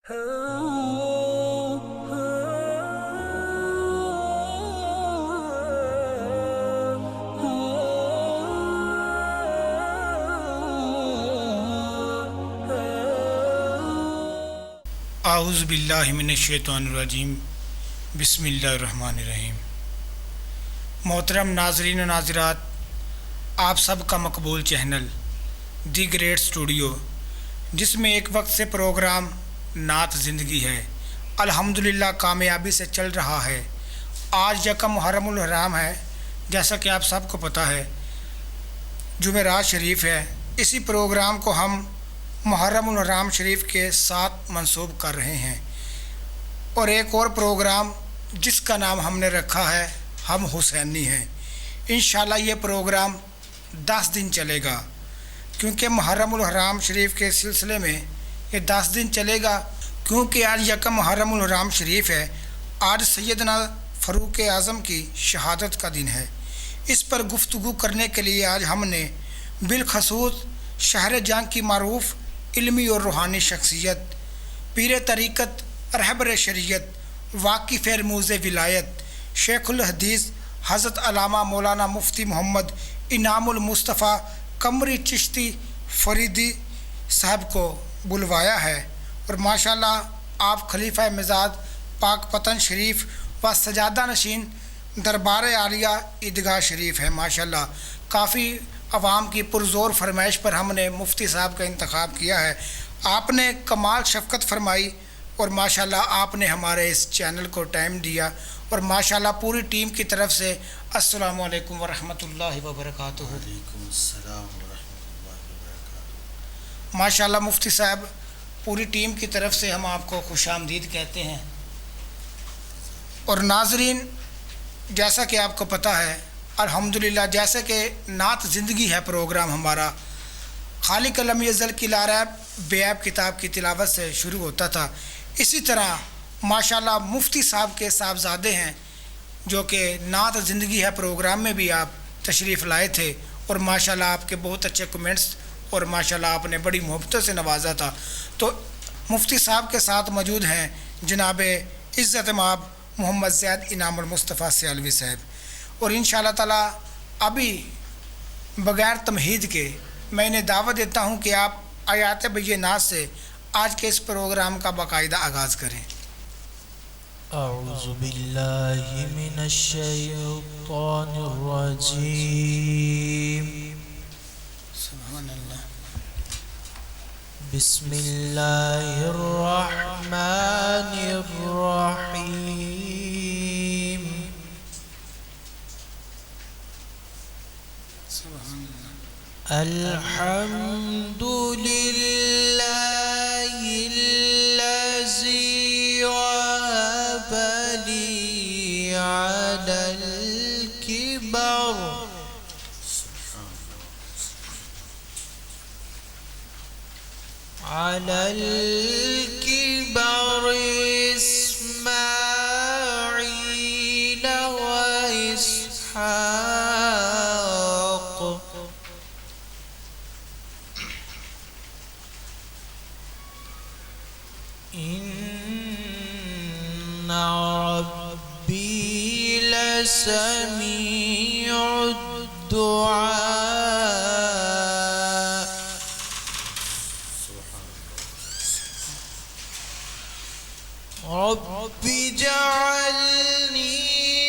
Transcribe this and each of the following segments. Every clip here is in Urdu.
اعوذ باللہ من الشیطان الرجیم بسم اللہ الرحمن الرحیم۔ محترم ناظرین و ناظرات، آپ سب کا مقبول چینل دی گریٹ اسٹوڈیو، جس میں ایک وقت سے پروگرام نعت زندگی ہے، الحمدللہ کامیابی سے چل رہا ہے۔ آج یکم محرم الحرام ہے، جیسا کہ آپ سب کو پتہ ہے، جمعرات شریف ہے۔ اسی پروگرام کو ہم محرم الحرام شریف کے ساتھ منسوب کر رہے ہیں، اور ایک اور پروگرام جس کا نام ہم نے رکھا ہے ہم حسینی ہیں۔ انشاءاللہ یہ پروگرام 10 دن چلے گا، کیونکہ محرم الحرام شریف کے سلسلے میں یہ 10 دن چلے گا، کیونکہ آج یکم محرم الحرام شریف ہے۔ آج سیدنا فاروق اعظم کی شہادت کا دن ہے۔ اس پر گفتگو کرنے کے لیے آج ہم نے بالخصوص شہر جنگ کی معروف علمی اور روحانی شخصیت، پیر طریقت، رہبر شریعت، واقف رموز ولایت، شیخ الحدیث حضرت علامہ مولانا مفتی محمد انعام المصطفیٰ قمری چشتی فریدی صاحب کو بلوایا ہے، اور ماشاءاللہ آپ خلیفہ مزاد پاک پتن شریف و سجادہ نشین دربار عالیہ عیدگاہ شریف ہے۔ ماشاءاللہ کافی عوام کی پرزور فرمائش پر ہم نے مفتی صاحب کا انتخاب کیا ہے۔ آپ نے کمال شفقت فرمائی، اور ماشاءاللہ آپ نے ہمارے اس چینل کو ٹائم دیا، اور ماشاءاللہ پوری ٹیم کی طرف سے السلام علیکم ورحمۃ اللہ وبرکاتہ۔ وعلیکم السلام ورحمۃ اللہ وبرکاتہ۔ ماشاءاللہ مفتی صاحب، پوری ٹیم کی طرف سے ہم آپ کو خوش آمدید کہتے ہیں۔ اور ناظرین، جیسا کہ آپ کو پتہ ہے، الحمدللہ جیسے کہ نعت زندگی ہے پروگرام ہمارا، خالق لم یزل کی لا ریب بے عیب کتاب کی تلاوت سے شروع ہوتا تھا، اسی طرح ماشاءاللہ مفتی صاحب کے صاحبزادے ہیں جو کہ نعت زندگی ہے پروگرام میں بھی آپ تشریف لائے تھے، اور ماشاءاللہ آپ کے بہت اچھے کمنٹس، اور ماشاءاللہ آپ نے بڑی محبتوں سے نوازا تھا۔ تو مفتی صاحب کے ساتھ موجود ہیں جناب عزت مآب محمد زید انعام المصطفیٰ سیالوی صاحب، اور انشاءاللہ تعالیٰ ابھی بغیر تمہید کے میں انہیں دعوت دیتا ہوں کہ آپ آیات بینات سے آج کے اس پروگرام کا باقاعدہ آغاز کریں۔ اعوذ باللہ من الشیطان الرجیم، سبحان اللہ۔ بسم اللہ الرحمن الرحیم، سبحان اللہ۔ الحمد للہ الذی وهب لي على الكبر إسماعيل وإسحاق إن ربي لسميع الدعاء رب اجعلني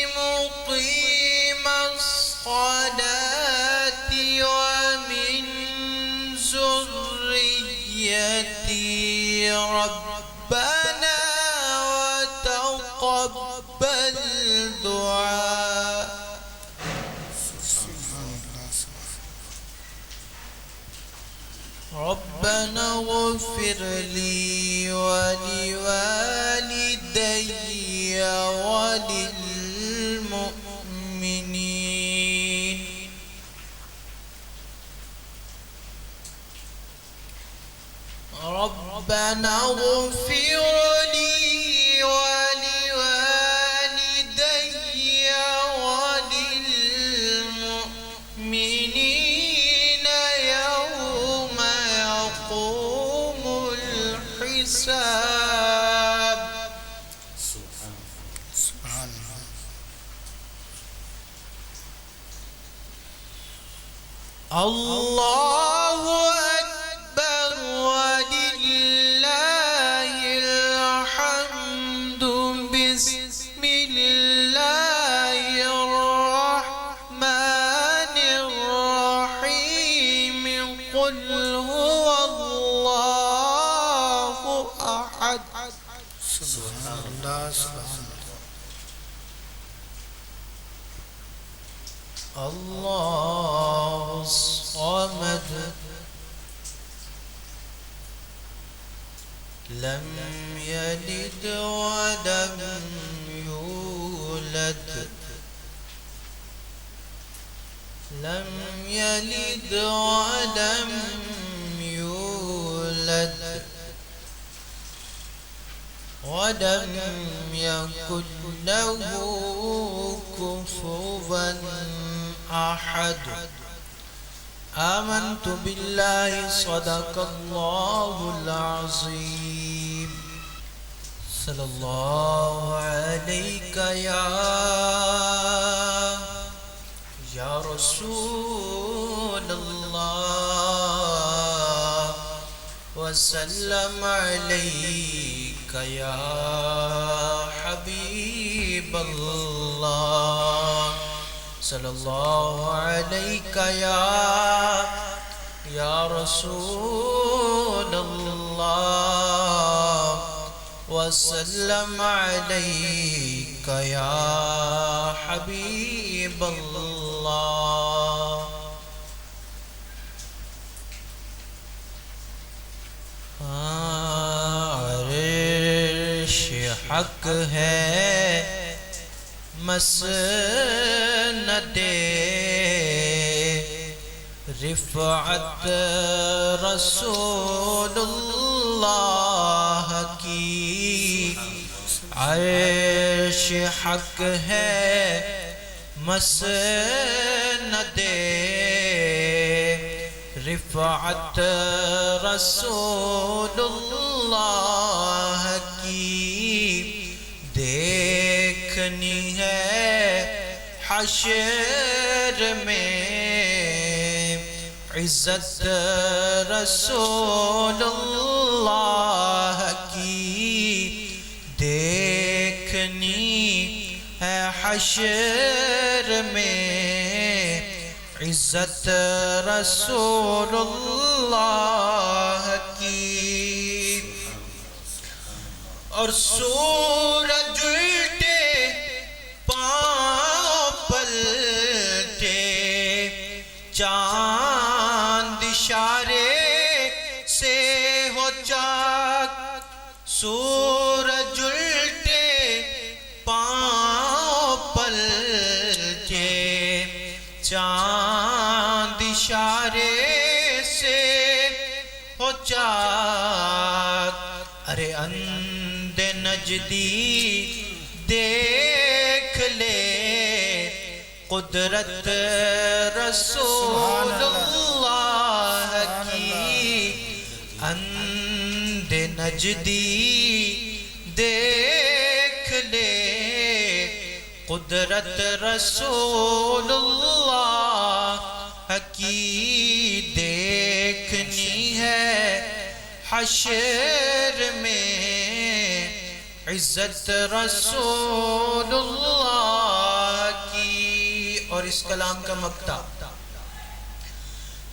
مقيم الصلاة ومن ذريتي ربنا وتقبل دعاء ربنا اغفر لي ولوالدي وللمؤمنين ربنا اغفر لي ولوالدي وللمؤمنين يوم يقوم الحساب اللہ اکبر وللہ الحمد بسم اللہ الرحمن الرحیم قل هو اللہ احد سبحان اللہ سبحان اللہ الصمد لم يلد ولم يولد لم يلد ولم يولد ولم يكن له كفوا أحد آمنت بالله صدق الله العظيم صلى الله عليك يا رسول الله وسلم عليك يا حبيب الله صلى الله عليك يا رسول الله وسلم عليك يا حبيب الله عرش حق ہے مسند رفعت رسول اللہ کی عرش حق ہے مسند رفعت رسول اللہ کی دیکھنی ہے حشر میں عزت رسول اللہ کی دیکھنی ہے حشر میں عزت رسول اللہ کی اور سورج الٹے پاؤں پلٹے چاند اشارے سے ہو چاک سورج الٹے پاؤں پلٹے چاند اشارے سے ہو چاک ارے اندھ نجدی دیکھ لے قدرت رسول اللہ کی اندھ نجدی دیکھ لے قدرت رسول اللہ کی دیکھنی ہے حشر میں عزت رسول اللہ کی اور اس کلام کا مقطع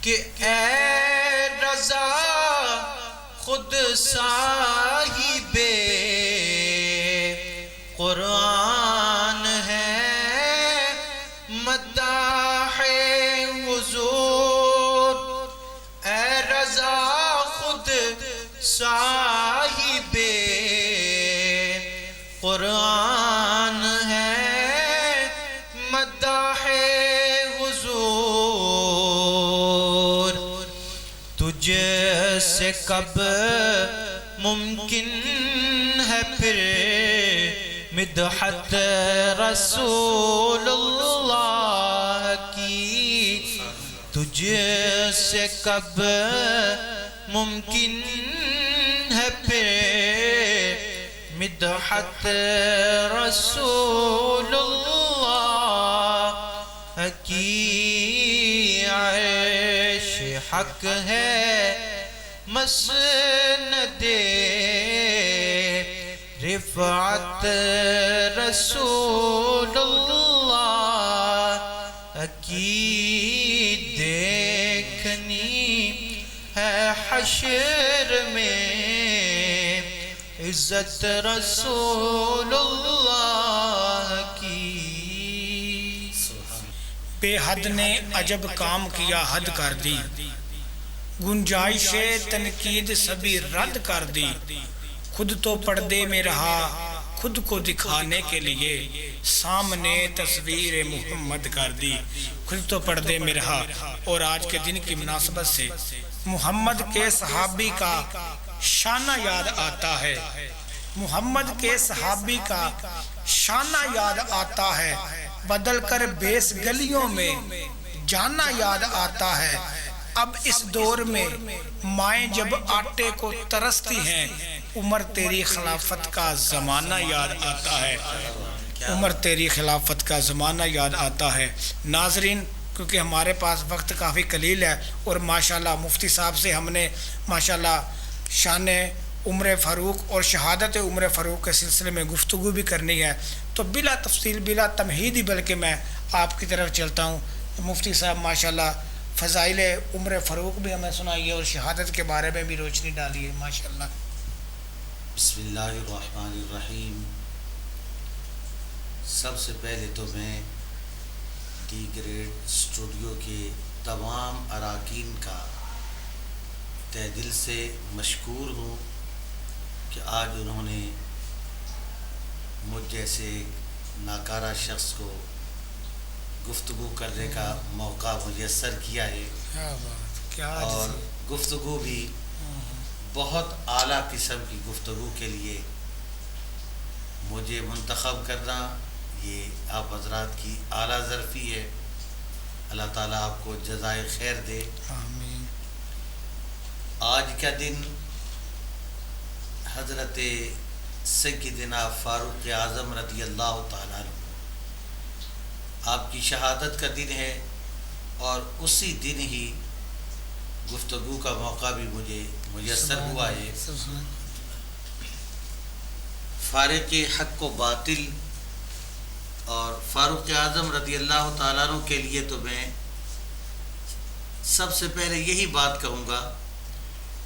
کہ اے رضا خود صاحب قرآن ہے مداح حضور اے رضا خود صاحب قرآن ہے مداح حضور تجھ سے کب ممکن ہے پھر مدحت رسول اللہ کی تجھ سے کب ممکن ہے پھر مدحت رسول اللہ کی حق ہے مسند رفعت رسول اللہ کی دیکھنی ہے حشر میں عزت رسول اللہ کی. بے حد نے عجب کام کیا حد کر دی، گنجائش تنقید سبھی رد کر دی. خود تو پردے میں رہا خود کو دکھانے کے لیے، سامنے تصویر محمد کر دی. خود تو پردے میں رہا. اور آج کے دن کی مناسبت سے محمد کے صحابی کا شانہ یاد آتا ہے، محمد کے صحابی کا شانہ یاد آتا ہے. بدل کر بیس گلیوں میں جانا یاد آتا ہے. اب اس دور میں مائیں جب آٹے کو ترستی ہیں، عمر تیری خلافت کا زمانہ یاد آتا ہے، عمر تیری خلافت کا زمانہ یاد آتا ہے. ناظرین، کیونکہ ہمارے پاس وقت کافی قلیل ہے اور ماشاءاللہ مفتی صاحب سے ہم نے ماشاءاللہ شان عمر فاروق اور شہادت عمر فاروق کے سلسلے میں گفتگو بھی کرنی ہے، تو بلا تفصیل بلا تمہید ہی بلکہ میں آپ کی طرف چلتا ہوں. مفتی صاحب ماشاءاللہ فضائل عمر فاروق بھی ہمیں سنائیے اور شہادت کے بارے میں بھی روشنی ڈالیے ماشاءاللہ. بسم اللہ الرحمن الرحیم. سب سے پہلے تو میں ڈی گریڈ اسٹوڈیو کے تمام اراکین کا تہ دل سے مشکور ہوں کہ آج انہوں نے مجھ جیسے ناکارہ شخص کو گفتگو کرنے کا موقع میسر کیا ہے، اور گفتگو بھی بہت اعلیٰ قسم کی گفتگو کے لیے مجھے منتخب کرنا یہ آپ حضرات کی اعلیٰ ظرفی ہے. اللہ تعالیٰ آپ کو جزائے خیر دے. آمین. آج کا دن حضرت سیدنا فاروق اعظم رضی اللہ تعالیٰ عنہ آپ کی شہادت کا دن ہے، اور اسی دن ہی گفتگو کا موقع بھی مجھے میسر ہوا ہے. فارق حق و باطل اور فاروق اعظم رضی اللہ تعالیٰ عنہ کے لیے تو میں سب سے پہلے یہی بات کہوں گا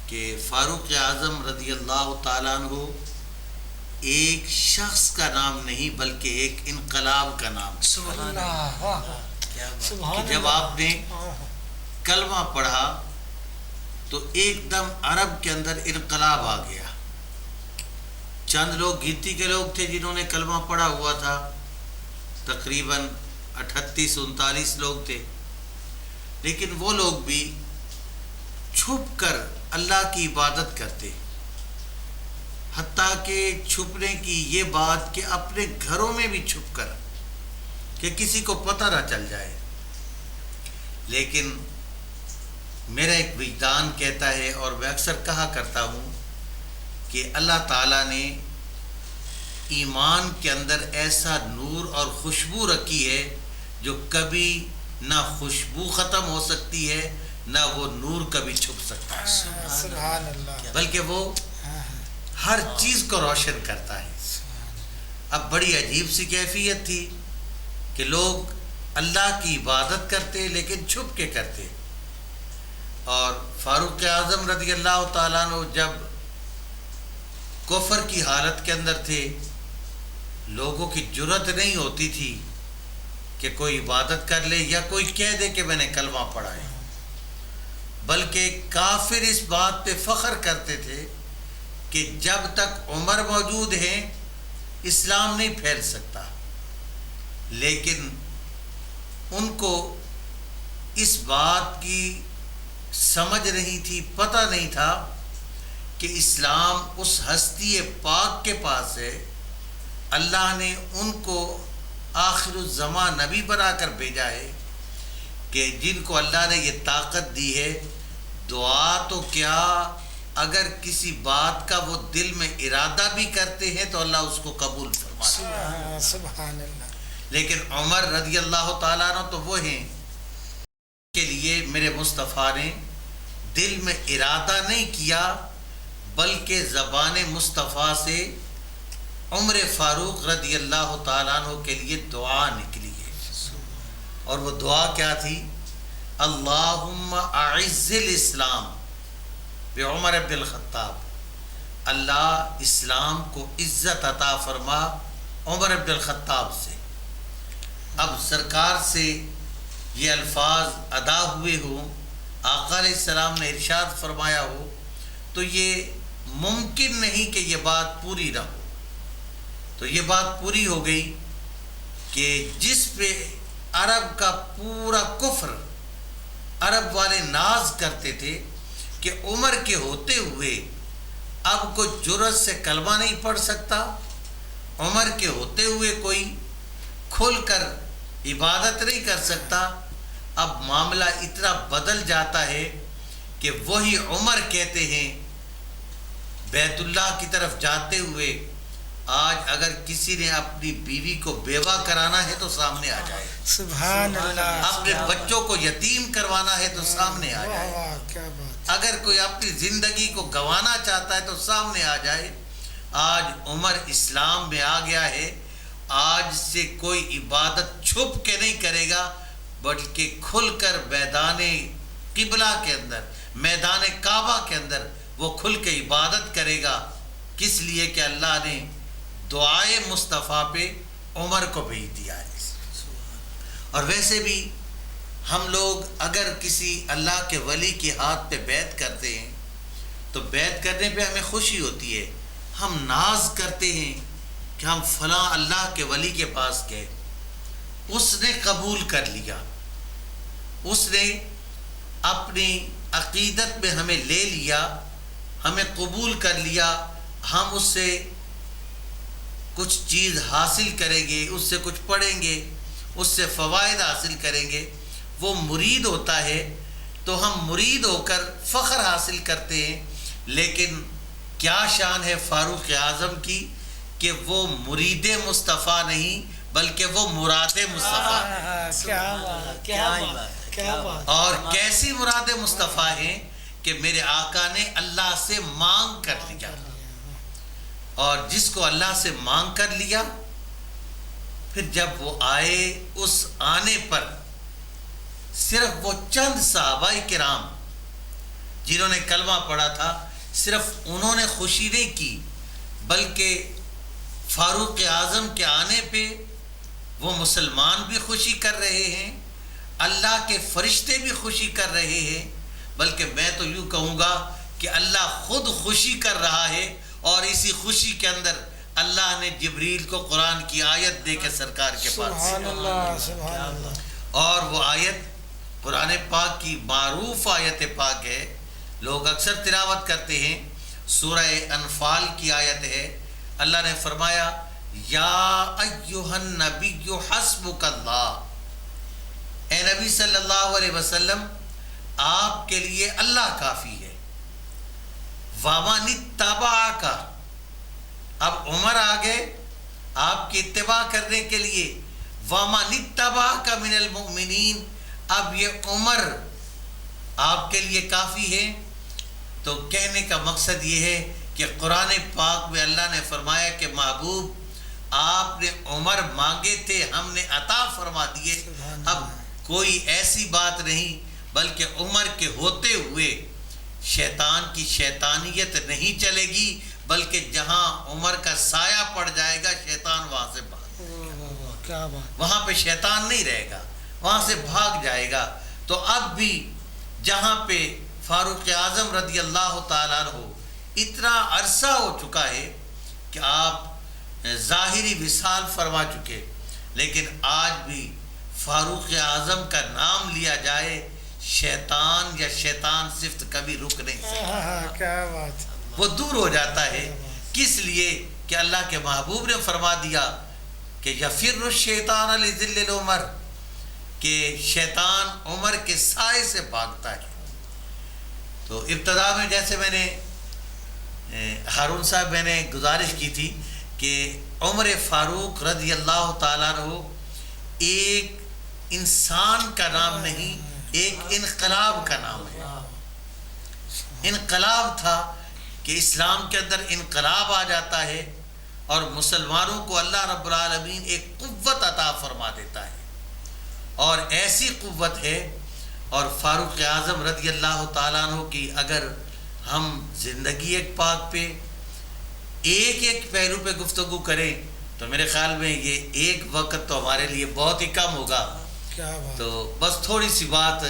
کہ فاروق اعظم رضی اللہ تعالیٰ عنہ ایک شخص کا نام نہیں بلکہ ایک انقلاب کا نام. سبحان اللہ. کہ جب آپ نے کلمہ پڑھا تو ایک دم عرب کے اندر انقلاب آ گیا. چند لوگ گنتی کے لوگ تھے جنہوں نے کلمہ پڑھا ہوا تھا، تقریباً 38-39 لوگ تھے، لیکن وہ لوگ بھی چھپ کر اللہ کی عبادت کرتے، حتیٰ کہ چھپنے کی یہ بات کہ اپنے گھروں میں بھی چھپ کر کہ کسی کو پتہ نہ چل جائے. لیکن میرا ایک وجدان کہتا ہے، اور میں اکثر کہا کرتا ہوں کہ اللہ تعالیٰ نے ایمان کے اندر ایسا نور اور خوشبو رکھی ہے جو کبھی نہ خوشبو ختم ہو سکتی ہے نہ وہ نور کبھی چھپ سکتا ہے، سبحان اللہ. بلکہ وہ ہر چیز کو روشن کرتا ہے. اب بڑی عجیب سی کیفیت تھی کہ لوگ اللہ کی عبادت کرتے لیکن چھپ کے کرتے. اور فاروق اعظم رضی اللہ تعالیٰ عنہ جب کفر کی حالت کے اندر تھے، لوگوں کی جرت نہیں ہوتی تھی کہ کوئی عبادت کر لے یا کوئی کہہ دے کہ میں نے کلمہ پڑھا ہے، بلکہ کافر اس بات پہ فخر کرتے تھے کہ جب تک عمر موجود ہیں اسلام نہیں پھیل سکتا. لیکن ان کو اس بات کی سمجھ نہیں تھی، پتہ نہیں تھا کہ اسلام اس ہستی پاک کے پاس ہے. اللہ نے ان کو آخر الزمان نبی بنا کر بھیجا ہے کہ جن کو اللہ نے یہ طاقت دی ہے، دعا تو کیا اگر کسی بات کا وہ دل میں ارادہ بھی کرتے ہیں تو اللہ اس کو قبول فرماتا ہے. سبحان اللہ. لیکن عمر رضی اللہ تعالیٰ عنہ تو وہ ہیں کے لیے میرے مصطفیٰ نے دل میں ارادہ نہیں کیا بلکہ زبان مصطفیٰ سے عمر فاروق رضی اللہ تعالیٰ عنہ کے لیے دعا نکلی ہے. اور وہ دعا کیا تھی؟ اللہم اعز الاسلام بعمر بن الخطاب. اللہ اسلام کو عزت عطا فرما عمر بن الخطاب سے. اب سرکار سے یہ الفاظ ادا ہوئے ہوں، آقا علیہ السلام نے ارشاد فرمایا ہو، تو یہ ممکن نہیں کہ یہ بات پوری نہ ہو. تو یہ بات پوری ہو گئی کہ جس پہ عرب کا پورا کفر، عرب والے ناز کرتے تھے کہ عمر کے ہوتے ہوئے اب کوئی جرأت سے کلمہ نہیں پڑھ سکتا، عمر کے ہوتے ہوئے کوئی کھل کر عبادت نہیں کر سکتا. اب معاملہ اتنا بدل جاتا ہے کہ وہی عمر کہتے ہیں بیت اللہ کی طرف جاتے ہوئے، آج اگر کسی نے اپنی بیوی کو بیوہ کرانا ہے تو سامنے آ جائے، سبحان اللہ. اپنے بچوں کو یتیم کروانا ہے تو سامنے آ جائے، کیا بات. اگر کوئی اپنی زندگی کو گنوانا چاہتا ہے تو سامنے آ جائے. آج عمر اسلام میں آ گیا ہے. آج سے کوئی عبادت چھپ کے نہیں کرے گا بلکہ کھل کر میدان قبلہ کے اندر، میدان کعبہ کے اندر وہ کھل کے عبادت کرے گا. کس لیے کہ اللہ نے دعائے مصطفیٰ پہ عمر کو بھیج دیا ہے. اور ویسے بھی ہم لوگ اگر کسی اللہ کے ولی کے ہاتھ پہ بیعت کرتے ہیں تو بیعت کرنے پہ ہمیں خوشی ہوتی ہے. ہم ناز کرتے ہیں کہ ہم فلاں اللہ کے ولی کے پاس گئے، اس نے قبول کر لیا، اس نے اپنی عقیدت میں ہمیں لے لیا، ہمیں قبول کر لیا. ہم اس سے کچھ چیز حاصل کریں گے، اس سے کچھ پڑھیں گے، اس سے فوائد حاصل کریں گے. وہ مرید ہوتا ہے تو ہم مرید ہو کر فخر حاصل کرتے ہیں. لیکن کیا شان ہے فاروق اعظم کی کہ وہ مرید مصطفیٰ نہیں بلکہ وہ مراد مصطفیٰ. اور کیسی مراد مصطفیٰ ہیں کہ میرے آقا نے اللہ سے مانگ کر لیا. اور جس کو اللہ سے مانگ کر لیا، پھر جب وہ آئے، اس آنے پر صرف وہ چند صحابہ کرام جنہوں نے کلمہ پڑھا تھا، صرف انہوں نے خوشی نہیں کی بلکہ فاروق اعظم کے آنے پہ وہ مسلمان بھی خوشی کر رہے ہیں، اللہ کے فرشتے بھی خوشی کر رہے ہیں. بلکہ میں تو یوں کہوں گا کہ اللہ خود خوشی کر رہا ہے. اور اسی خوشی کے اندر اللہ نے جبریل کو قرآن کی آیت دے کے سرکار کے پاس. سبحان اللہ، سبحان اللہ. اور وہ آیت قرآن پاک کی معروف آیت پاک ہے، لوگ اکثر تلاوت کرتے ہیں. سورہ انفال کی آیت ہے. اللہ نے فرمایا یا ایھا النبی حسبک اللہ، اے نبی صلی اللہ علیہ وسلم آپ کے لیے اللہ کافی ہے. وَمَنِ اتَّبَعَكَ، اب عمر آگے آپ کی اتباع کرنے کے لیے. وَمَنِ اتَّبَعَكَ مِنَ الْمُؤْمِنِينَ، اب یہ عمر آپ کے لیے کافی ہے. تو کہنے کا مقصد یہ ہے کہ قرآن پاک میں اللہ نے فرمایا کہ محبوب آپ نے عمر مانگے تھے، ہم نے عطا فرما دیے. اب کوئی ایسی بات نہیں بلکہ عمر کے ہوتے ہوئے شیطان کی شیطانیت نہیں چلے گی، بلکہ جہاں عمر کا سایہ پڑ جائے گا شیطان وہاں سے بھاگ، وہاں پہ شیطان نہیں رہے گا، وہاں سے بھاگ جائے گا. تو اب بھی جہاں پہ فاروق اعظم رضی اللہ تعالیٰ عنہ اتنا عرصہ ہو چکا ہے کہ آپ ظاہری وصال فرما چکے، لیکن آج بھی فاروق اعظم کا نام لیا جائے شیطان یا شیطان صفت کبھی رک نہیں سکتا. کیا بات. وہ دور ہو جاتا ہے. کس لیے کہ اللہ کے محبوب نے فرما دیا کہ یفر الشیطان لذل العمر، کہ شیطان عمر کے سائے سے بھاگتا ہے. تو ابتدا میں جیسے میں نے ہارون صاحب میں نے گزارش کی تھی کہ عمر فاروق رضی اللہ تعالیٰ عنہ ایک انسان کا نام نہیں، ایک انقلاب کا نام ہے. انقلاب تھا کہ اسلام کے اندر انقلاب آ جاتا ہے اور مسلمانوں کو اللہ رب العالمین ایک قوت عطا فرما دیتا ہے، اور ایسی قوت ہے. اور فاروق اعظم رضی اللہ تعالیٰ عنہ کی اگر ہم زندگی ایک پاک پہ ایک ایک پہلو پہ گفتگو کریں تو میرے خیال میں یہ ایک وقت تو ہمارے لیے بہت ہی کم ہوگا. کیا بات. تو بس تھوڑی سی بات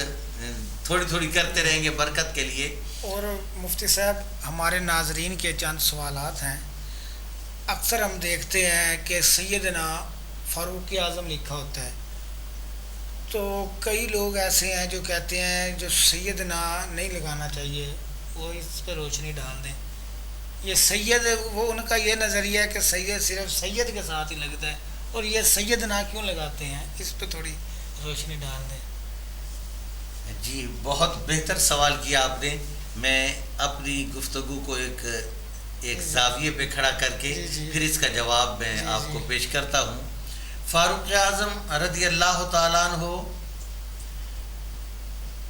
تھوڑی تھوڑی کرتے رہیں گے برکت کے لیے. اور مفتی صاحب ہمارے ناظرین کے چند سوالات ہیں. اکثر ہم دیکھتے ہیں کہ سیدنا فاروق اعظم لکھا ہوتا ہے، تو کئی لوگ ایسے ہیں جو کہتے ہیں جو سیدنا نہیں لگانا چاہیے، وہ اس پہ روشنی ڈال دیں. یہ سید، وہ ان کا یہ نظریہ ہے کہ سید صرف سید کے ساتھ ہی لگتا ہے، اور یہ سیدنا کیوں لگاتے ہیں، اس پہ تھوڑی روشنی ڈال دیں. جی بہت بہتر سوال کیا آپ نے. میں اپنی گفتگو کو ایک زاویے پہ کھڑا کر کے پھر اس کا جواب میں آپ کو پیش کرتا ہوں. فاروق اعظم رضی اللہ تعالیٰ عنہ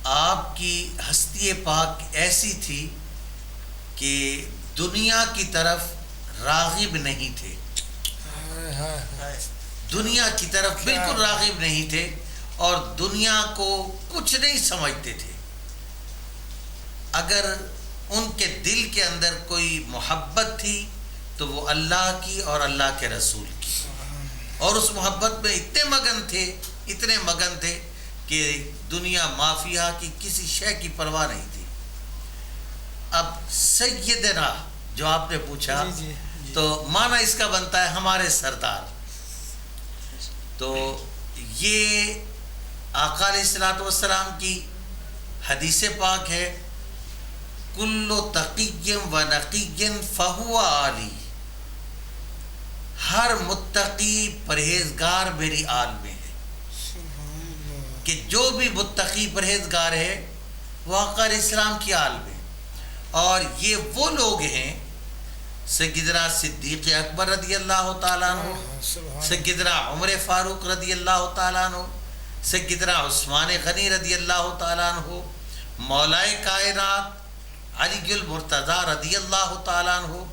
آپ کی ہستی پاک ایسی تھی کہ دنیا کی طرف راغب نہیں تھے، دنیا کی طرف بالکل راغب نہیں تھے، اور دنیا کو کچھ نہیں سمجھتے تھے. اگر ان کے دل کے اندر کوئی محبت تھی تو وہ اللہ کی اور اللہ کے رسول کی، اور اس محبت میں اتنے مگن تھے کہ دنیا مافیہ کی کسی شے کی پرواہ نہیں تھی. اب سیدنا جو آپ نے پوچھا تو معنی اس کا بنتا ہے ہمارے سردار. تو یہ آقا علیہ الصلوۃ والسلام کی حدیث پاک ہے، کل تقی و نقی فہو علی، ہر متقی پرہیزگار میری آل میں ہے. کہ جو بھی متقی پرہیزگار ہے وہ آقا علیہ السلام کی آل میں. اور یہ وہ لوگ ہیں سیدنا صدیق اکبر رضی اللہ تعالیٰ عنہ، سیدنا عمر فاروق رضی اللہ تعالیٰ عنہ، سیدنا عثمان غنی رضی اللہ تعالیٰ عنہ، مولائے کائنات علی المرتضیٰ رضی اللہ تعالیٰ عنہ،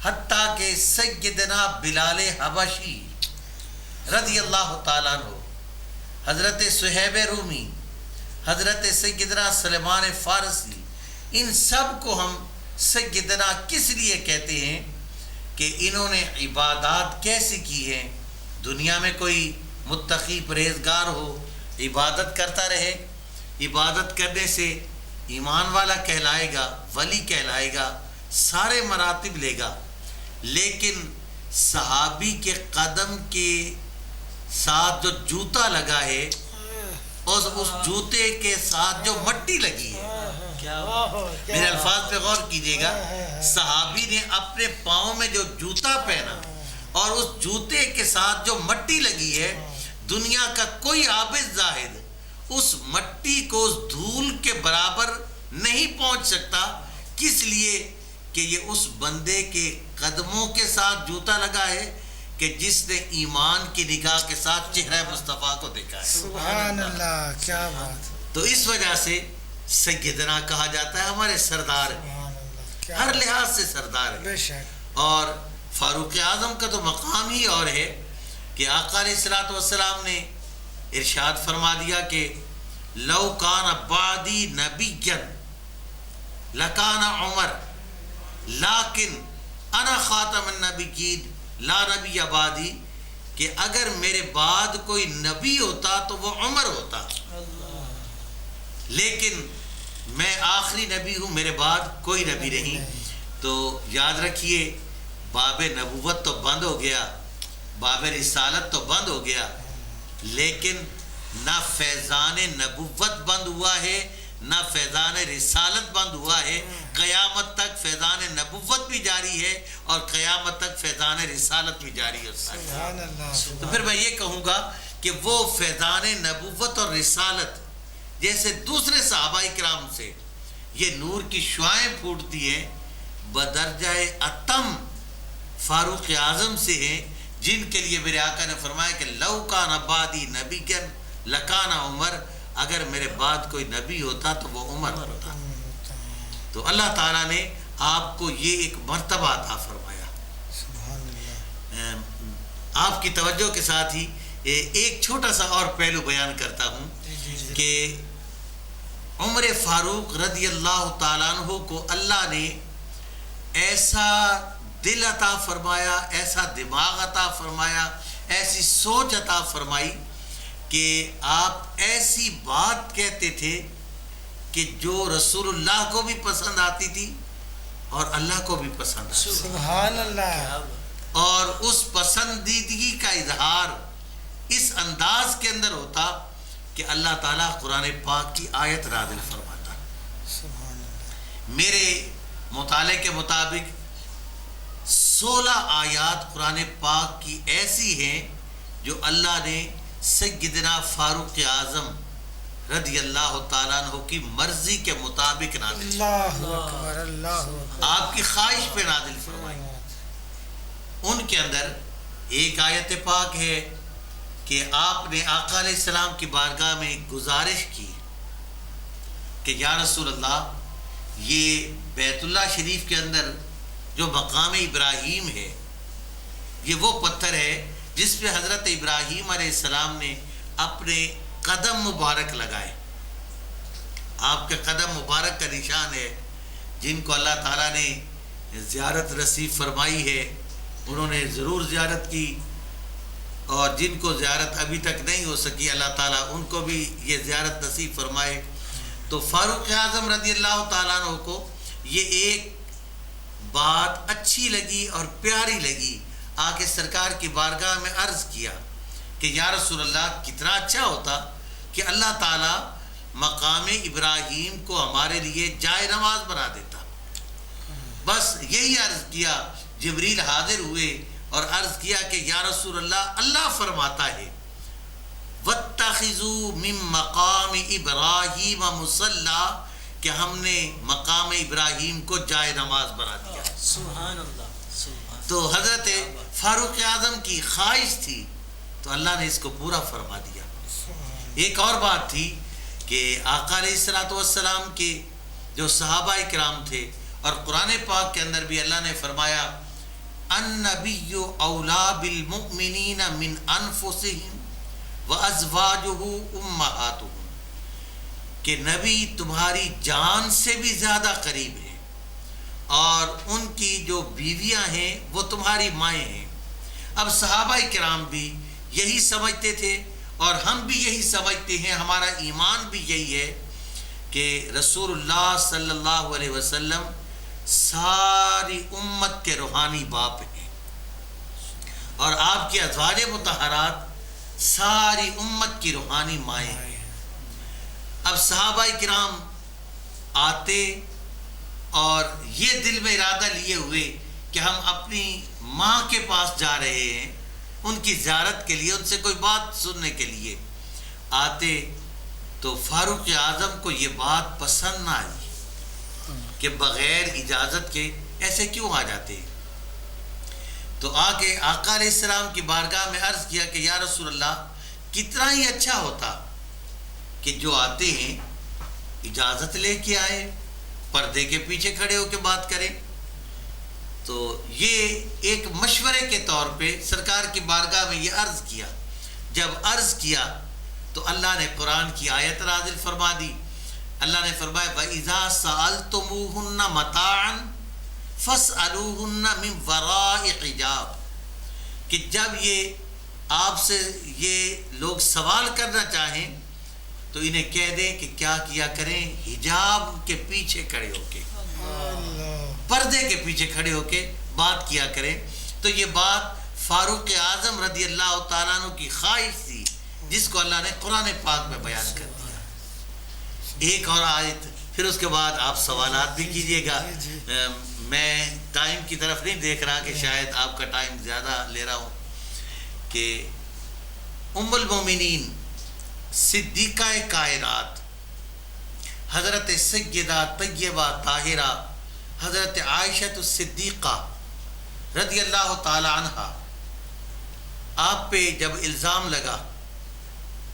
حتیٰ کہ سیدنا بلال حبشی رضی اللہ تعالیٰ عنہ، حضرت صہیب رومی، حضرت سیدنا سلمان فارسی، ان سب کو ہم سیدنا کس لیے کہتے ہیں کہ انہوں نے عبادات کیسی کی ہیں. دنیا میں کوئی متقی پرہیزگار ہو، عبادت کرتا رہے، عبادت کرنے سے ایمان والا کہلائے گا، ولی کہلائے گا، سارے مراتب لے گا. لیکن صحابی کے قدم کے ساتھ جو جوتا لگا ہے اور اس جوتے کے ساتھ جو مٹی لگی ہے، میرے الفاظ پہ غور کیجئے گا، صحابی نے اپنے پاؤں میں جو جوتا پہنا اور اس جوتے کے ساتھ جو مٹی لگی ہے، دنیا کا کوئی عابد زاہد اس مٹی کو اس دھول کے برابر نہیں پہنچ سکتا. کس لیے کہ یہ اس بندے کے قدموں کے ساتھ جوتا لگا ہے کہ جس نے ایمان کی نگاہ کے ساتھ چہرہ مصطفیٰ کو دیکھا ہے. سبحان اللہ، کیا بات. تو اس وجہ سے سیدنا کہا جاتا ہے، ہمارے سردار ہر لحاظ سے سردار ہے. اور فاروق اعظم کا تو مقام ہی اور ہے کہ آقا علیہ الصلوۃ والسلام نے ارشاد فرما دیا کہ لو کان بعدی نبیا لکان عمر لیکن انا خاتم النبیین لا نبی بعدی، کہ اگر میرے بعد کوئی نبی ہوتا تو وہ عمر ہوتا، لیکن میں آخری نبی ہوں، میرے بعد کوئی نبی نہیں. تو یاد رکھیے باب نبوت تو بند ہو گیا، باب رسالت تو بند ہو گیا، لیکن نہ فیضان نبوت بند ہوا ہے نہ فیضان رسالت بند ہوا ہے. قیامت تک فیضان نبوت بھی جاری ہے اور قیامت تک فیضان رسالت بھی جاری ہے. تو پھر میں یہ کہوں گا کہ وہ فیضان نبوت اور رسالت جیسے دوسرے صحابہ کرام سے یہ نور کی شعائیں پھوٹتی ہیں، بدرجہ اتم فاروق اعظم سے ہیں، جن کے لیے میرے آقا نے فرمایا کہ لو کان بعدی نبیا لکان عمر، اگر میرے بعد کوئی نبی ہوتا تو وہ عمر ہوتا. تو اللہ تعالیٰ نے آپ کو یہ ایک مرتبہ عطا فرمایا. سبحان اللہ. آپ کی توجہ کے ساتھ ہی ایک چھوٹا سا اور پہلو بیان کرتا ہوں کہ عمر فاروق رضی اللہ تعالیٰ عنہ کو اللہ نے ایسا دل عطا فرمایا، ایسا دماغ عطا فرمایا، ایسی سوچ عطا فرمائی کہ آپ ایسی بات کہتے تھے کہ جو رسول اللہ کو بھی پسند آتی تھی اور اللہ کو بھی پسند آتی تھی. سبحان اللہ. اور اس پسندیدگی کا اظہار اس انداز کے اندر ہوتا کہ اللہ تعالیٰ قرآن پاک کی آیت نازل فرماتا. سبحان اللہ. میرے مطالعے کے مطابق 16 آیات قرآن پاک کی ایسی ہیں جو اللہ نے سیدنا فاروق اعظم رضی اللہ تعالیٰ عنہ کی مرضی کے مطابق نازل فرمائی، اللہ اکبر. اللہ اکبر. آپ کی خواہش پہ نازل فرمائی. ان کے اندر ایک آیت پاک ہے کہ آپ نے آقا علیہ السلام کی بارگاہ میں گزارش کی کہ یا رسول اللہ، یہ بیت اللہ شریف کے اندر جو مقام ابراہیم ہے، یہ وہ پتھر ہے جس پہ حضرت ابراہیم علیہ السلام نے اپنے قدم مبارک لگائے. آپ کے قدم مبارک کا نشان ہے. جن کو اللہ تعالیٰ نے زیارت نصیب فرمائی ہے انہوں نے ضرور زیارت کی، اور جن کو زیارت ابھی تک نہیں ہو سکی اللہ تعالیٰ ان کو بھی یہ زیارت نصیب فرمائے. تو فاروق اعظم رضی اللہ تعالیٰ عنہ کو یہ ایک بات اچھی لگی اور پیاری لگی. آ کے سرکار کی بارگاہ میں عرض کیا کہ یا رسول اللہ، کتنا اچھا ہوتا کہ اللہ تعالیٰ مقام ابراہیم کو ہمارے لیے جائے نماز بنا دیتا. بس یہی عرض کیا. جبریل حاضر ہوئے اور عرض کیا کہ یا رسول اللہ، اللہ فرماتا ہے وَاتَّخِذُوا مِن مَّقَامِ إِبْرَاهِيمَ مُصَلَّى، کہ ہم نے مقام ابراہیم کو جائے نماز بنا دیا. سبحان اللہ. تو حضرت فاروق اعظم کی خواہش تھی تو اللہ نے اس کو پورا فرما دیا. ایک اور بات تھی کہ آقا علیہ السلام کے جو صحابہ کرام تھے، اور قرآن پاک کے اندر بھی اللہ نے فرمایا النبی اولا بالمؤمنین من انفسہم وازواجہ امہاتہم، کہ نبی تمہاری جان سے بھی زیادہ قریب ہے اور ان کی جو بیویاں ہیں وہ تمہاری مائیں ہیں. اب صحابہ کرام بھی یہی سمجھتے تھے اور ہم بھی یہی سمجھتے ہیں. ہمارا ایمان بھی یہی ہے کہ رسول اللہ صلی اللہ علیہ وسلم ساری امت کے روحانی باپ ہیں، اور آپ کی ازواج مطہرات ساری امت کی روحانی مائیں ہیں. اب صحابہ کرام آتے اور یہ دل میں ارادہ لیے ہوئے کہ ہم اپنی ماں کے پاس جا رہے ہیں ان کی زیارت کے لیے، ان سے کوئی بات سننے کے لیے آتے، تو فاروق اعظم کو یہ بات پسند نہ آئی کہ بغیر اجازت کے ایسے کیوں آ جاتے. تو آ کے آقا علیہ السلام کی بارگاہ میں عرض کیا کہ یا رسول اللہ، کتنا ہی اچھا ہوتا کہ جو آتے ہیں اجازت لے کے آئے، پردے کے پیچھے کھڑے ہو کے بات کریں. تو یہ ایک مشورے کے طور پہ سرکار کی بارگاہ میں یہ عرض کیا. جب عرض کیا تو اللہ نے قرآن کی آیت نازل فرما دی. اللہ نے فرمایا وَإِذَا سَأَلْتُمُوهُنَّ مَتَاعًا فَاسْأَلُوهُنَّ مِنْ وَرَاءِ حِجَابٍ، کہ جب یہ آپ سے یہ لوگ سوال کرنا چاہیں تو انہیں کہہ دیں کہ کیا کیا کریں، حجاب کے پیچھے کھڑے ہو کے، پردے کے پیچھے کھڑے ہو کے بات کیا کریں. تو یہ بات فاروق اعظم رضی اللہ تعالیٰ عنہ کی خواہش تھی جس کو اللہ نے قرآن پاک میں بیان کر دیا. ایک اور آیت، پھر اس کے بعد آپ سوالات بھی کیجئے گا. میں ٹائم کی طرف نہیں دیکھ رہا کہ شاید آپ کا ٹائم زیادہ لے رہا ہوں، کہ ام المومنین صدیقہ کائنات حضرت سیدہ طیبہ طاہرہ حضرت عائشہ الصدیقہ رضی اللہ تعالی عنہ، آپ پہ جب الزام لگا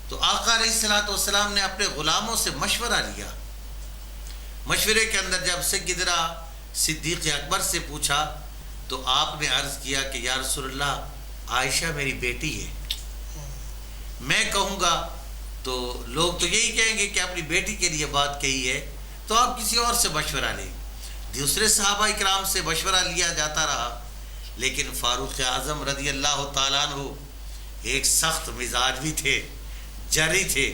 تو آقا علیہ السلام نے اپنے غلاموں سے مشورہ لیا مشورے کے اندر جب سیدنا صدیق اکبر سے پوچھا تو آپ نے عرض کیا کہ یا رسول اللہ عائشہ میری بیٹی ہے، میں کہوں گا تو لوگ تو یہی کہیں گے کہ اپنی بیٹی کے لیے بات کہی ہے، تو آپ کسی اور سے مشورہ لیں۔ دوسرے صحابہ اکرام سے مشورہ لیا جاتا رہا، لیکن فاروق اعظم رضی اللہ تعالیٰ عنہ ایک سخت مزاج بھی تھے، جری تھے،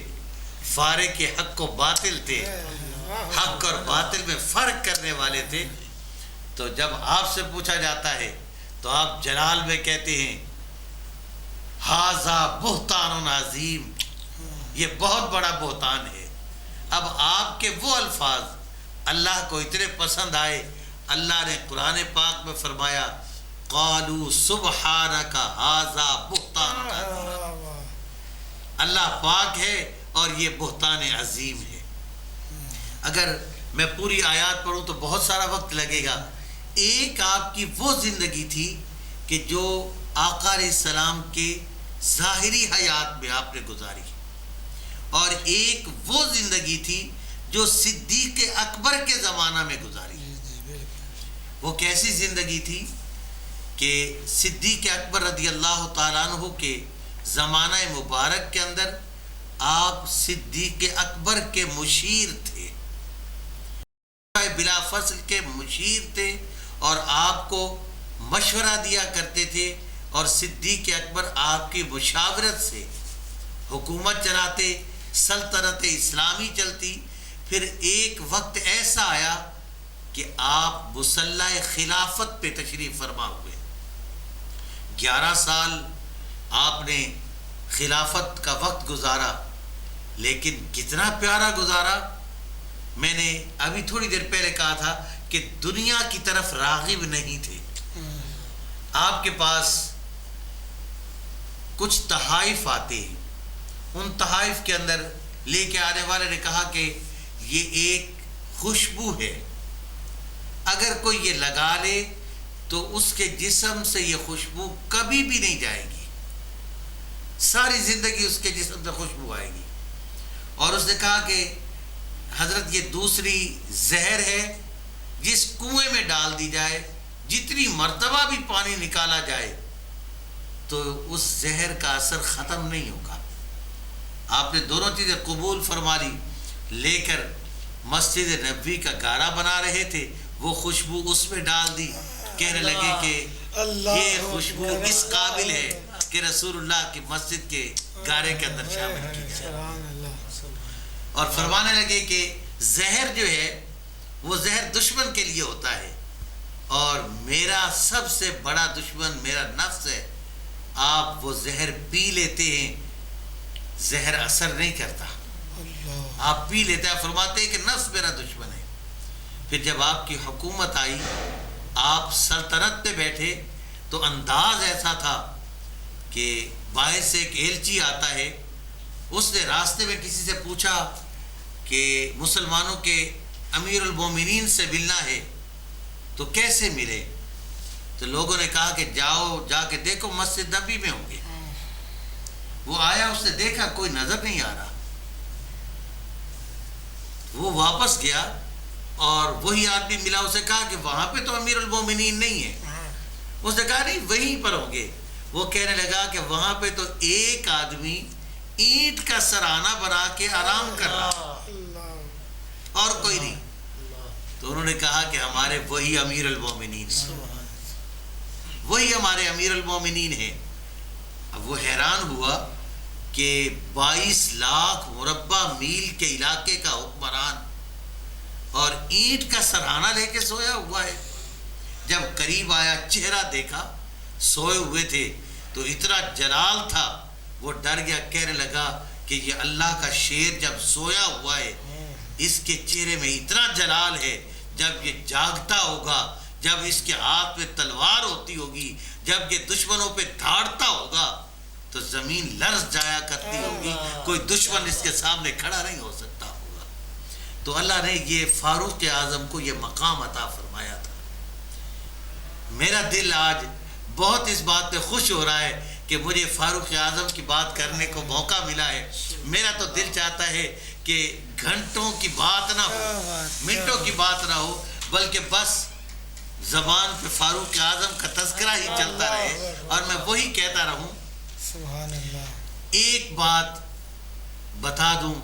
فارق کے حق و باطل تھے، حق اور باطل میں فرق کرنے والے تھے۔ تو جب آپ سے پوچھا جاتا ہے تو آپ جلال میں کہتے ہیں ھذا بہتان عظیم، یہ بہت بڑا بہتان ہے۔ اب آپ کے وہ الفاظ اللہ کو اتنے پسند آئے، اللہ نے قرآن پاک میں فرمایا قالوا سبحانک ھذا بہتان عظیم، اللہ پاک ہے اور یہ بہتان عظیم ہے۔ اگر میں پوری آیات پڑھوں تو بہت سارا وقت لگے گا۔ ایک آپ کی وہ زندگی تھی کہ جو آقا علیہ السلام کے ظاہری حیات میں آپ نے گزاری، اور ایک وہ زندگی تھی جو صدیق اکبر کے زمانہ میں گزاری۔ وہ کیسی زندگی تھی کہ صدیق اکبر رضی اللہ تعالیٰ عنہ کے زمانہ مبارک کے اندر آپ صدیق اکبر کے مشیر تھے، بلا فصل کے مشیر تھے، اور آپ کو مشورہ دیا کرتے تھے، اور صدیق اکبر آپ کی مشاورت سے حکومت چلاتے، سلطنت اسلامی چلتی۔ پھر ایک وقت ایسا آیا کہ آپ مسلح خلافت پہ تشریف فرما ہوئے۔ 11 سال آپ نے خلافت کا وقت گزارا، لیکن کتنا پیارا گزارا۔ میں نے ابھی تھوڑی دیر پہلے کہا تھا کہ دنیا کی طرف راغب نہیں تھے۔ آپ کے پاس کچھ تحائف آتے ہیں، ان تحائف کے اندر لے کے آنے والے نے کہا کہ یہ ایک خوشبو ہے، اگر کوئی یہ لگا لے تو اس کے جسم سے یہ خوشبو کبھی بھی نہیں جائے گی، ساری زندگی اس کے جسم سے خوشبو آئے گی۔ اور اس نے کہا کہ حضرت یہ دوسری زہر ہے، جس کنویں میں ڈال دی جائے، جتنی مرتبہ بھی پانی نکالا جائے تو اس زہر کا اثر ختم نہیں ہوگا۔ آپ نے دونوں چیزیں قبول فرما لی، لے کر مسجد نبوی کا گارا بنا رہے تھے، وہ خوشبو اس میں ڈال دی، کہنے لگے کہ یہ خوشبو اس قابل ہے کہ رسول اللہ کی مسجد کے گارے کے اندر شامل کی جائے، اور فرمانے لگے کہ زہر جو ہے وہ زہر دشمن کے لیے ہوتا ہے، اور میرا سب سے بڑا دشمن میرا نفس ہے، آپ وہ زہر پی لیتے ہیں، زہر اثر نہیں کرتا، آپ پی لیتے ہیں۔ فرماتے ہیں کہ نفس میرا دشمن ہے۔ پھر جب آپ کی حکومت آئی، آپ سلطنت پہ بیٹھے، تو انداز ایسا تھا کہ باہر سے ایک ایلچی آتا ہے، اس نے راستے میں کسی سے پوچھا کہ مسلمانوں کے امیر المومنین سے ملنا ہے تو کیسے ملے؟ تو لوگوں نے کہا کہ جاؤ، جا کے دیکھو مسجد نبی میں ہوں گے۔ وہ آیا، اس نے دیکھا کوئی نظر نہیں آ رہا، وہ واپس گیا اور وہی آدمی ملا، اسے کہا کہ وہاں پہ تو امیر المومنین نہیں ہے۔ اس نے کہا نہیں وہیں پر ہوں گے۔ وہ کہنے لگا کہ وہاں پہ تو ایک آدمی اینٹ کا سرانہ بنا کے آرام کر رہا اور کوئی نہیں۔ تو انہوں نے کہا کہ ہمارے وہی امیر المومنین ہیں، وہی ہمارے امیر المومنین ہیں۔ اب وہ حیران ہوا کہ 22 لاکھ مربع میل کے علاقے کا حکمران اور اینٹ کا سرانہ لے کے سویا ہوا ہے۔ جب قریب آیا، چہرہ دیکھا، سوئے ہوئے تھے تو اتنا جلال تھا، وہ ڈر گیا، کہنے لگا کہ یہ اللہ کا شیر جب سویا ہوا ہے، اس کے چہرے میں اتنا جلال ہے، جب یہ جاگتا ہوگا، جب اس کے ہاتھ میں تلوار ہوتی ہوگی، جب یہ دشمنوں پہ دھاڑتا ہوگا تو زمین لرز جایا کرتی ہوگی، کوئی دشمن اس کے سامنے کھڑا نہیں ہو سکتا ہوگا۔ تو اللہ نے یہ فاروق اعظم کو یہ مقام عطا فرمایا تھا۔ میرا دل آج بہت اس بات پہ خوش ہو رہا ہے کہ مجھے فاروق اعظم کی بات کرنے کو موقع ملا ہے۔ میرا تو دل چاہتا ہے کہ گھنٹوں کی بات نہ ہو، منٹوں کی بات نہ ہو، بلکہ بس زبان پہ فاروق اعظم کا تذکرہ ہی چلتا رہے اور میں وہی کہتا رہوں۔ سبحان اللہ۔ ایک بات بتا دوں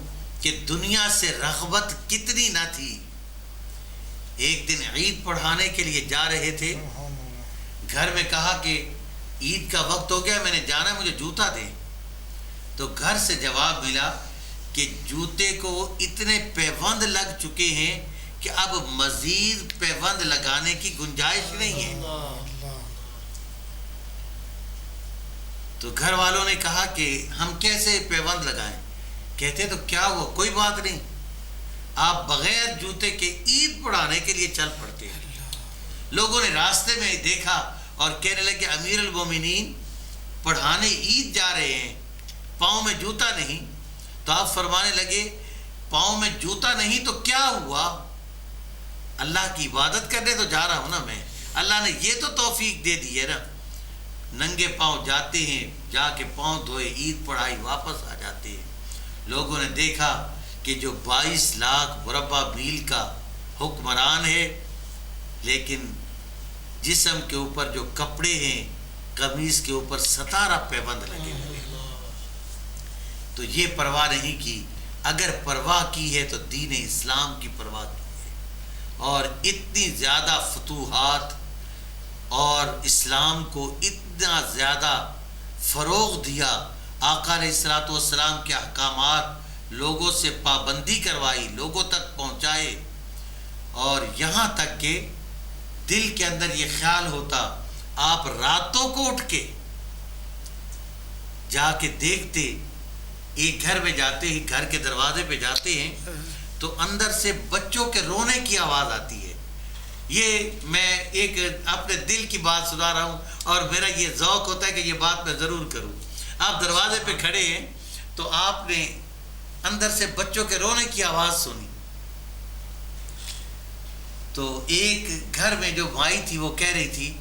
کہ دنیا سے رغبت کتنی نہ تھی۔ ایک دن عید پڑھانے کے لیے جا رہے تھے، گھر میں کہا کہ عید کا وقت ہو گیا، میں نے جانا، مجھے جوتا دیں۔ تو گھر سے جواب ملا کہ جوتے کو اتنے پیوند لگ چکے ہیں کہ اب مزید پیوند لگانے کی گنجائش نہیں ہے۔ تو گھر والوں نے کہا کہ ہم کیسے پیوند لگائیں؟ کہتے تو کیا ہوا، کوئی بات نہیں، آپ بغیر جوتے کے عید پڑھانے کے لیے چل پڑتے ہیں۔ لوگوں نے راستے میں دیکھا اور کہنے لگے امیر المومنین پڑھانے عید جا رہے ہیں، پاؤں میں جوتا نہیں۔ تو آپ فرمانے لگے پاؤں میں جوتا نہیں تو کیا ہوا، اللہ کی عبادت کرنے تو جا رہا ہوں نا میں، اللہ نے یہ تو توفیق دے دی ہے نا۔ ننگے پاؤں جاتے ہیں، جا کے پاؤں دھوئے، عید پڑھائی، واپس آ جاتے ہیں۔ لوگوں نے دیکھا کہ جو 22 لاکھ مربع میل کا حکمران ہے، لیکن جسم کے اوپر جو کپڑے ہیں، قمیص کے اوپر 17 پیوند لگے ہوئے۔ تو یہ پرواہ نہیں کی، اگر پرواہ کی ہے تو دین اسلام کی پرواہ کی ہے۔ اور اتنی زیادہ فتوحات اور اسلام کو اتنا زیادہ فروغ دیا، آقا علیہ الصلوۃ والسلام کے احکامات لوگوں سے پابندی کروائی، لوگوں تک پہنچائے، اور یہاں تک کہ دل کے اندر یہ خیال ہوتا، آپ راتوں کو اٹھ کے جا کے دیکھتے، ایک گھر میں جاتے ہیں، گھر کے دروازے پہ جاتے ہیں تو اندر سے بچوں کے رونے کی آواز آتی ہے۔ یہ میں ایک اپنے دل کی بات سنا رہا ہوں اور میرا یہ ذوق ہوتا ہے کہ یہ بات میں ضرور کروں۔ آپ دروازے پہ کھڑے ہیں تو آپ نے اندر سے بچوں کے رونے کی آواز سنی، تو ایک گھر میں جو مائی تھی وہ کہہ رہی تھی،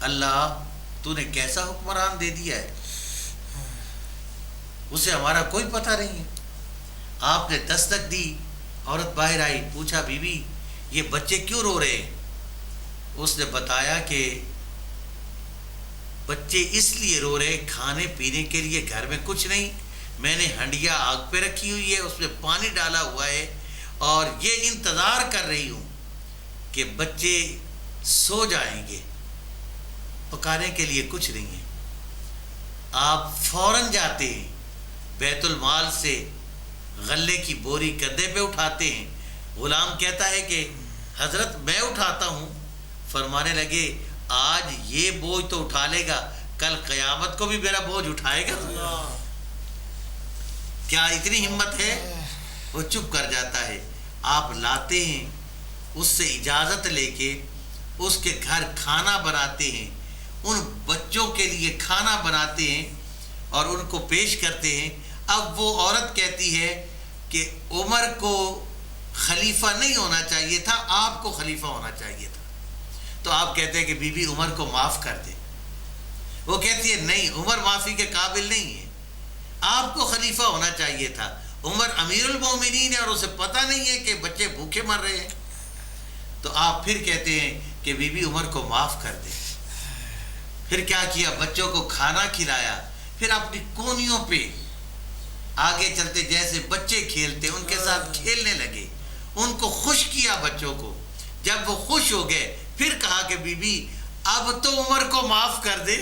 اللہ تو نے کیسا حکمران دے دیا ہے، اسے ہمارا کوئی پتہ نہیں ہے۔ آپ نے دستک دی، عورت باہر آئی، پوچھا بی بی یہ بچے کیوں رو رہے ہیں؟ اس نے بتایا کہ بچے اس لیے رو رہے، کھانے پینے کے لیے گھر میں کچھ نہیں، میں نے ہنڈیا آگ پہ رکھی ہوئی ہے، اس میں پانی ڈالا ہوا ہے، اور یہ انتظار کر رہی ہوں کہ بچے سو جائیں گے، پکانے کے لیے کچھ نہیں ہے۔ آپ فوراً جاتے ہیں، بیت المال سے غلے کی بوری کندھے پہ اٹھاتے ہیں۔ غلام کہتا ہے کہ حضرت میں اٹھاتا ہوں۔ فرمانے لگے آج یہ بوجھ تو اٹھا لے گا، کل قیامت کو بھی میرا بوجھ اٹھائے گا۔ کیا اتنی ہمت ہے؟ وہ چپ کر جاتا ہے۔ آپ لاتے ہیں، اس سے اجازت لے کے اس کے گھر کھانا بناتے ہیں، ان بچوں کے لیے کھانا بناتے ہیں اور ان کو پیش کرتے ہیں۔ اب وہ عورت کہتی ہے کہ عمر کو خلیفہ نہیں ہونا چاہیے تھا، آپ کو خلیفہ ہونا چاہیے تھا۔ تو آپ کہتے ہیں کہ بی بی عمر کو معاف کر دے۔ وہ کہتی ہے نہیں، عمر معافی کے قابل نہیں ہے، آپ کو خلیفہ ہونا چاہیے تھا۔ عمر امیر المومنین ہے اور اسے پتہ نہیں ہے کہ بچے بھوکے مر رہے ہیں۔ تو آپ پھر کہتے ہیں کہ بی بی عمر کو معاف کر دے۔ پھر کیا کیا؟ بچوں کو کھانا کھلایا، پھر اپنی کونیوں پہ آگے چلتے، جیسے بچے کھیلتے ان کے ساتھ کھیلنے لگے، ان کو خوش کیا بچوں کو۔ جب وہ خوش ہو گئے پھر کہا کہ بی بی اب تو عمر کو معاف کر دے۔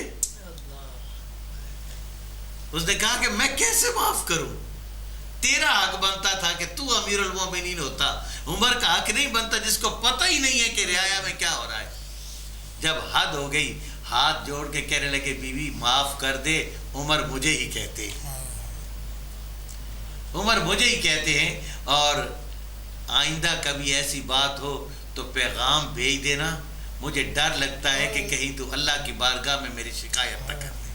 اس نے کہا کہ میں کیسے معاف کروں، تیرا حق بنتا تھا کہ تو امیر المومنین ہوتا، عمر کا حق نہیں بنتا جس کو پتہ ہی نہیں ہے کہ رعایا میں کیا ہو رہا ہے۔ جب حد ہو گئی ہاتھ جوڑ کے کہنے لگے بی بی معاف کر دے، عمر مجھے ہی کہتے ہیں، عمر مجھے ہی کہتے ہیں، اور آئندہ کبھی ایسی بات ہو تو پیغام بھیج دینا، مجھے ڈر لگتا ہے کہ کہیں تو اللہ کی بارگاہ میں میری شکایت نہ کر دے۔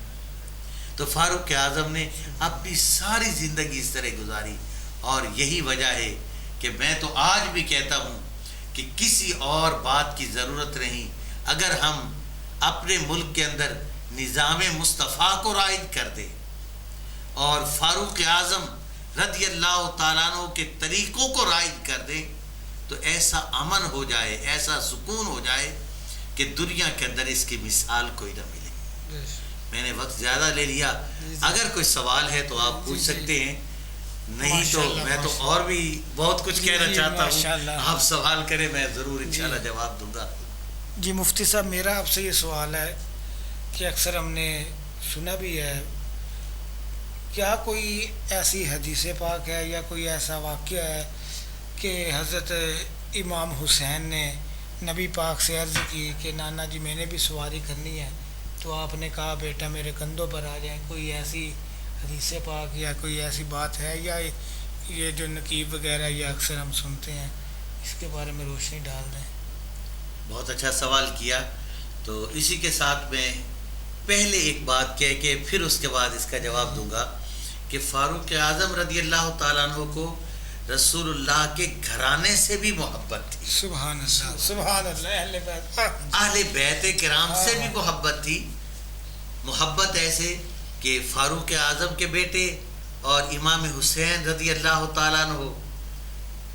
تو فاروق اعظم نے اپنی ساری زندگی اس طرح گزاری، اور یہی وجہ ہے کہ میں تو آج بھی کہتا ہوں کہ کسی اور بات کی ضرورت نہیں۔ اگر ہم اپنے ملک کے اندر نظام مصطفیٰ کو رائج کر دیں اور فاروق اعظم رضی اللہ تعالیٰ عنہ کے طریقوں کو رائج کر دیں تو ایسا امن ہو جائے، ایسا سکون ہو جائے کہ دنیا کے اندر اس کی مثال کوئی نہ ملے۔ میں نے وقت زیادہ لے لیا، اگر کوئی سوال ہے تو آپ پوچھ سکتے ہیں، نہیں تو میں تو اور بھی بہت کچھ کہنا چاہتا ہوں، آپ سوال کریں میں ضرور انشاءاللہ جواب دوں گا۔ جی مفتی صاحب، میرا آپ سے یہ سوال ہے کہ اکثر ہم نے سنا بھی ہے، کیا کوئی ایسی حدیث پاک ہے یا کوئی ایسا واقعہ ہے کہ حضرت امام حسین نے نبی پاک سے عرض کی کہ نانا جی میں نے بھی سواری کرنی ہے، تو آپ نے کہا بیٹا میرے کندھوں پر آ جائیں؟ کوئی ایسی حدیث پاک یا کوئی ایسی بات ہے، یا یہ جو نقیب وغیرہ یہ اکثر ہم سنتے ہیں، اس کے بارے میں روشنی ڈال دیں۔ بہت اچھا سوال کیا۔ تو اسی کے ساتھ میں پہلے ایک بات کہہ کے پھر اس کے بعد اس کا جواب دوں گا کہ فاروق اعظم رضی اللہ تعالیٰ عنہ کو رسول اللہ کے گھرانے سے بھی محبت تھی، سبحان اللہ، سبحان اللہ، اہل بیت کرام سے بھی محبت تھی۔ محبت ایسے کہ فاروق اعظم کے بیٹے اور امام حسین رضی اللہ تعالیٰ عنہ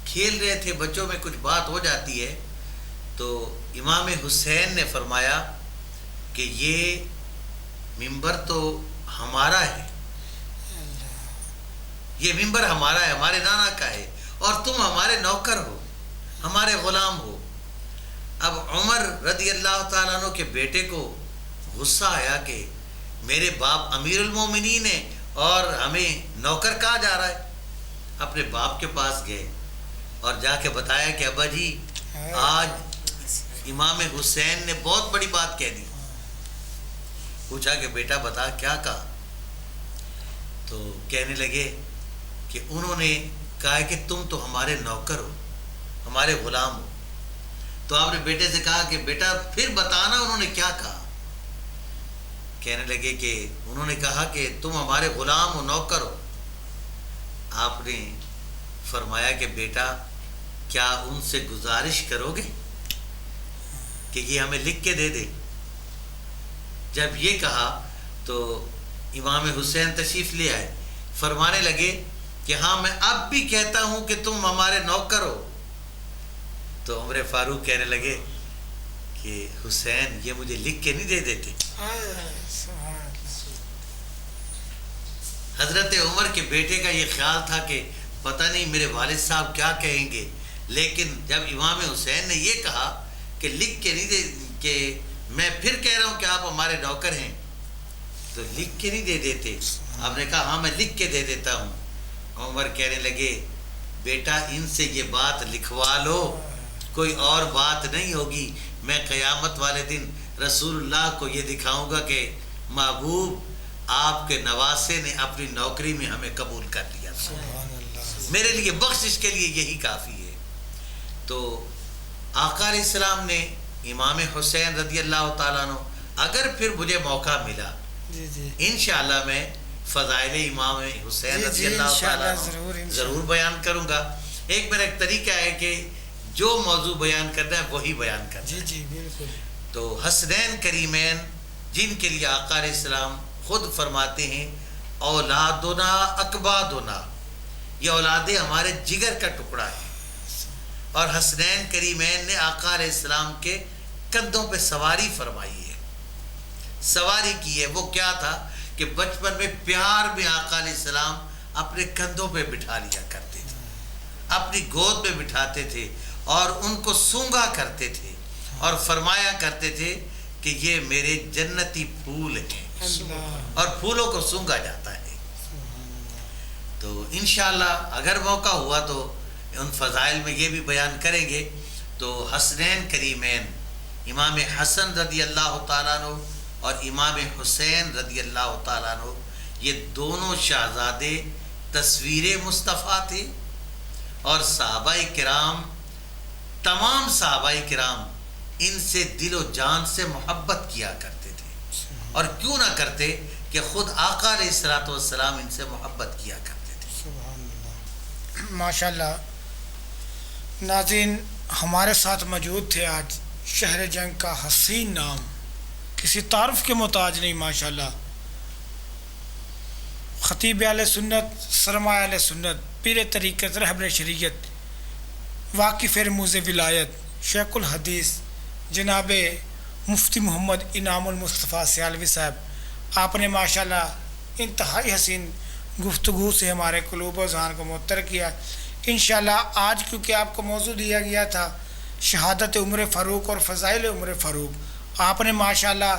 کھیل رہے تھے، بچوں میں کچھ بات ہو جاتی ہے تو امام حسین نے فرمایا کہ یہ ممبر تو ہمارا ہے، یہ ممبر ہمارا ہے، ہمارے نانا کا ہے، اور تم ہمارے نوکر ہو، ہمارے غلام ہو۔ اب عمر رضی اللہ تعالیٰ عنہ کے بیٹے کو غصہ آیا کہ میرے باپ امیر المومنین ہیں اور ہمیں نوکر کہا جا رہا ہے۔ اپنے باپ کے پاس گئے اور جا کے بتایا کہ ابا جی آج امام حسین نے بہت بڑی بات کہہ دی۔ پوچھا کہ بیٹا بتا کیا کہا؟ تو کہنے لگے کہ انہوں نے کہا کہ تم تو ہمارے نوکر ہو، ہمارے غلام ہو۔ تو آپ نے بیٹے سے کہا کہ بیٹا پھر بتانا انہوں نے کیا کہا؟ کہنے لگے کہ انہوں نے کہا کہ تم ہمارے غلام ہو، نوکر ہو۔ آپ نے فرمایا کہ بیٹا کیا ان سے گزارش کرو گے کہ یہ ہمیں لکھ کے دے دے؟ جب یہ کہا تو امام حسین تشریف لے آئے، فرمانے لگے کہ ہاں میں اب بھی کہتا ہوں کہ تم ہمارے نوکر ہو۔ تو عمر فاروق کہنے لگے کہ حسین یہ مجھے لکھ کے نہیں دے دیتے۔ حضرت عمر کے بیٹے کا یہ خیال تھا کہ پتہ نہیں میرے والد صاحب کیا کہیں گے، لیکن جب امام حسین نے یہ کہا کہ لکھ کے نہیں دے، کہ میں پھر کہہ رہا ہوں کہ آپ ہمارے نوکر ہیں، تو لکھ کے نہیں دے دیتے۔ آپ نے کہا ہاں میں لکھ کے دے دیتا ہوں۔ عمر کہنے لگے بیٹا ان سے یہ بات لکھوا لو، کوئی اور بات نہیں ہوگی، میں قیامت والے دن رسول اللہ کو یہ دکھاؤں گا کہ محبوب آپ کے نواسے نے اپنی نوکری میں ہمیں قبول کر لیا، میرے لیے بخشش کے لیے یہی کافی ہے۔ تو آقا علیہ السلام نے امام حسین رضی اللہ تعالیٰ عنہ، اگر پھر مجھے موقع ملا انشاءاللہ میں فضائل امام حسین رضی اللہ تعالیٰ عنہ ضرور بیان کروں گا۔ ایک میرا ایک طریقہ ہے کہ جو موضوع بیان کرنا ہے وہی بیان کرنا ہے۔ جی بالکل۔ تو حسنین کریمین جن کے لیے آقا علیہ السلام خود فرماتے ہیں اولادنا اکبادنا، یہ اولادیں ہمارے جگر کا ٹکڑا ہے، اور حسنین کریمین نے آقا علیہ السلام کے کندھوں پہ سواری فرمائی ہے، سواری کی ہے۔ وہ کیا تھا کہ بچپن میں پیار میں آقا علیہ السلام اپنے کندھوں پہ بٹھا لیا کرتے تھے، اپنی گود میں بٹھاتے تھے اور ان کو سونگا کرتے تھے اور فرمایا کرتے تھے کہ یہ میرے جنتی پھول ہیں، اور پھولوں کو سونگا جاتا ہے۔ تو انشاءاللہ اگر موقع ہوا تو ان فضائل میں یہ بھی بیان کریں گے۔ تو حسنین کریمین امام حسن رضی اللہ تعالیٰ عنہ اور امام حسین رضی اللہ تعالیٰ عنہ، یہ دونوں شہزادے تصویر مصطفیٰ تھے، اور صحابہ کرام، تمام صحابہ کرام ان سے دل و جان سے محبت کیا کرتے تھے، اور کیوں نہ کرتے کہ خود آقا علیہ الصلوۃ والسلام ان سے محبت کیا کرتے تھے۔ سبحان اللہ، ماشاءاللہ۔ ناظرین، ہمارے ساتھ موجود تھے آج شہر جنگ کا حسین نام، کسی تعارف کے محتاج نہیں، ماشاءاللہ خطیب اہل سنت، سرمایہ اہل سنت، پیر طریقت، رہبر شریعت، واقف رموز ولایت، شیخ الحدیث جناب مفتی محمد انعام المصطفیٰ سیالوی صاحب، آپ نے ماشاءاللہ انتہائی حسین گفتگو سے ہمارے قلوب و ذہان کو معطر کیا۔ انشاءاللہ آج کیونکہ آپ کو موضوع دیا گیا تھا شہادت عمر فاروق اور فضائل عمر فاروق، آپ نے ماشاءاللہ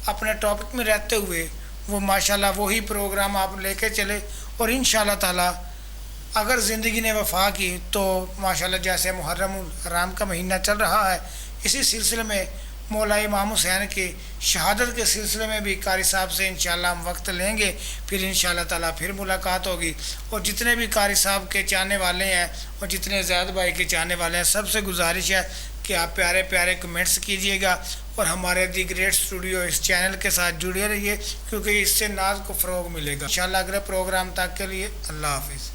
اپنے ٹاپک میں رہتے ہوئے وہ ماشاءاللہ وہی پروگرام آپ لے کے چلے، اور انشاءاللہ تعالی اگر زندگی نے وفا کی تو ماشاءاللہ جیسے محرم الحرام کا مہینہ چل رہا ہے، اسی سلسلے میں مولا امام حسین کی شہادت کے سلسلے میں بھی قاری صاحب سے انشاءاللہ ہم وقت لیں گے، پھر انشاءاللہ تعالیٰ پھر ملاقات ہوگی۔ اور جتنے بھی قاری صاحب کے چاہنے والے ہیں اور جتنے زید بھائی کے چاہنے والے ہیں، سب سے گزارش ہے کہ آپ پیارے پیارے کمنٹس کیجئے گا اور ہمارے دی گریٹ اسٹوڈیو اس چینل کے ساتھ جڑے رہیے، کیونکہ اس سے ناز کو فروغ ملے گا۔ انشاءاللہ اگلے پروگرام تک کے لیے اللہ حافظ۔